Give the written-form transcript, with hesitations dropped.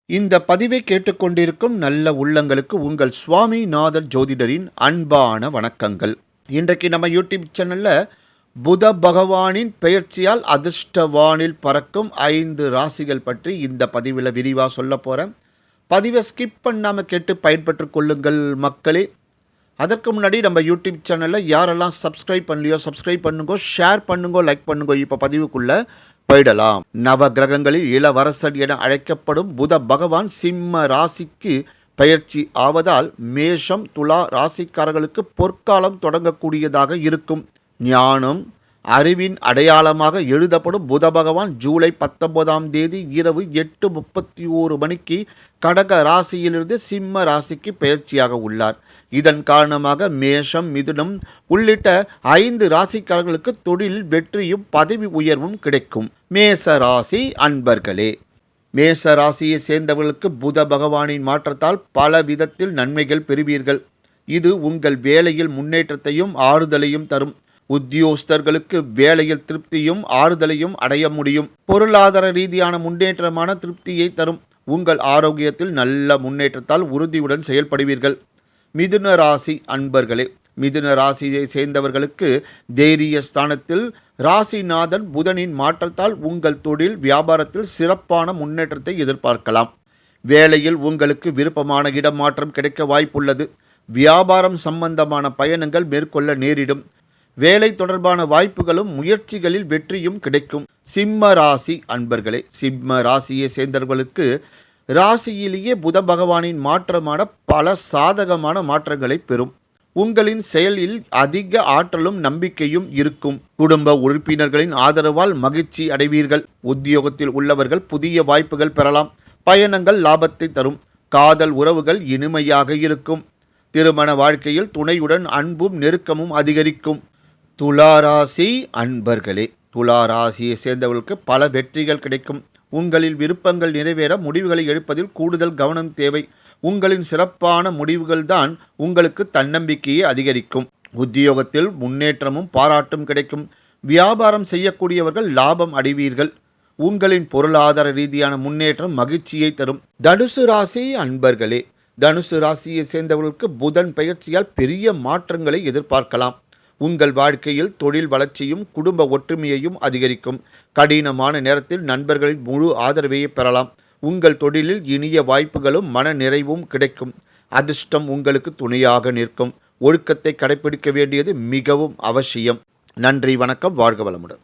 இந்த பதிவை கேட்டுக்கொண்டிருக்கும் நல்ல உள்ளங்களுக்கு உங்கள் சுவாமிநாதர் ஜோதிடரின் அன்பான வணக்கங்கள். இன்றைக்கு நம்ம யூடியூப் சேனல்ல புத பகவானின் பெயர்ச்சியால் அதிர்ஷ்டவானில் பறக்கும் 5 ராசிகள் பற்றி இந்த பதிவில் விரிவாக சொல்ல போகிறேன். பதிவை ஸ்கிப் பண்ணாமல் கேட்டு பயன்பெற்று கொள்ளுங்கள் மக்களே. அதற்கு முன்னாடி நம்ம யூடியூப் சேனலில் யாரெல்லாம் சப்ஸ்கிரைப் பண்ணலையோ சப்ஸ்கிரைப் பண்ணுங்க, ஷேர் பண்ணுங்க, லைக் பண்ணுங்க. இப்போ பதிவுக்குள்ளே போயிடலாம். நவ கிரகங்களில் இளவரசன் என அழைக்கப்படும் புத பகவான் சிம்ம ராசிக்கு பயிற்சி ஆவதால் மேஷம் துலா ராசிக்காரர்களுக்கு பொற்காலம் தொடங்கக்கூடியதாக இருக்கும். ஞானம் அறிவின் அடையாளமாக எழுதப்படும் புத பகவான் ஜூலை 19ஆம் தேதி இரவு 8:31 மணிக்கு கடக ராசியிலிருந்து சிம்ம ராசிக்கு பயிற்சியாக உள்ளார். இதன் காரணமாக மேஷம் மிதுனம் உள்ளிட்ட 5 ராசிக்காரர்களுக்கு தொழில் வெற்றியும் பதவி உயர்வும் கிடைக்கும். மேச ராசி அன்பர்களே, மேச ராசியை சேர்ந்தவர்களுக்கு புத பகவானின் மாற்றத்தால் பல விதத்தில் நன்மைகள் பெறுவீர்கள். இது உங்கள் வேலையில் முன்னேற்றத்தையும் ஆறுதலையும் தரும். உத்தியோகஸ்தர்களுக்கு வேலையில் திருப்தியும் ஆறுதலையும் அடைய முடியும். பொருளாதார ரீதியான முன்னேற்றமான திருப்தியை தரும். உங்கள் ஆரோக்கியத்தில் நல்ல முன்னேற்றத்தால் உறுதியுடன் செயல்படுவீர்கள். மிதுன ராசி அன்பர்களே, மிதுன ராசியை சேர்ந்தவர்களுக்கு தைரிய ஸ்தானத்தில் ராசிநாதன் புதனின் மாற்றத்தால் உங்கள் தொழில் வியாபாரத்தில் சிறப்பான முன்னேற்றத்தை எதிர்பார்க்கலாம். வேலையில் உங்களுக்கு விருப்பமான இடமாற்றம் கிடைக்க வாய்ப்புள்ளது. வியாபாரம் சம்பந்தமான பயணங்கள் மேற்கொள்ள நேரிடும். வேலை தொடர்பான வாய்ப்புகளும் முயற்சிகளில் வெற்றியும் கிடைக்கும். சிம்ம ராசி அன்பர்களே, சிம்ம ராசியை சேர்ந்தவர்களுக்கு ராசியிலேயே புத பகவானின் மாற்றமான பல சாதகமான மாற்றங்களை பெறும். உங்களின் செயலில் அதிக ஆற்றலும் நம்பிக்கையும் இருக்கும். குடும்ப உறுப்பினர்களின் ஆதரவால் மகிழ்ச்சி அடைவீர்கள். உத்தியோகத்தில் உள்ளவர்கள் புதிய வாய்ப்புகள் பெறலாம். பயணங்கள் லாபத்தை தரும். காதல் உறவுகள் இனிமையாக இருக்கும். திருமண வாழ்க்கையில் துணையுடன் அன்பும் நெருக்கமும் அதிகரிக்கும். துளாராசி அன்பர்களே, துளாராசியை சேர்ந்தவர்களுக்கு பல வெற்றிகள் கிடைக்கும். உங்களின் விருப்பங்கள் நிறைவேற முடிவுகளை எடுப்பதில் கூடுதல் கவனம் தேவை. உங்களின் சிறப்பான முடிவுகள்தான் உங்களுக்கு தன்னம்பிக்கையை அதிகரிக்கும். உத்தியோகத்தில் முன்னேற்றமும் பாராட்டும் கிடைக்கும். வியாபாரம் செய்யக்கூடியவர்கள் லாபம் அடைவீர்கள். உங்களின் பொருளாதார ரீதியான முன்னேற்றம் மகிழ்ச்சியை தரும். தனுசு ராசி அன்பர்களே, தனுசு ராசியை சேர்ந்தவர்களுக்கு புதன் பெயர்ச்சியால் பெரிய மாற்றங்களை எதிர்பார்க்கலாம். உங்கள் வாழ்க்கையில் தொழில் வளர்ச்சியும் குடும்ப ஒற்றுமையையும் அதிகரிக்கும். கடினமான நேரத்தில் நண்பர்களின் முழு ஆதரவையை பெறலாம். உங்கள் தொழிலில் இனிய வாய்ப்புகளும் மன நிறைவும் கிடைக்கும். அதிர்ஷ்டம் உங்களுக்கு துணையாக நிற்கும். ஒழுக்கத்தை கடைபிடிக்க வேண்டியது மிகவும் அவசியம். நன்றி, வணக்கம், வாழ்க வளமுடன்.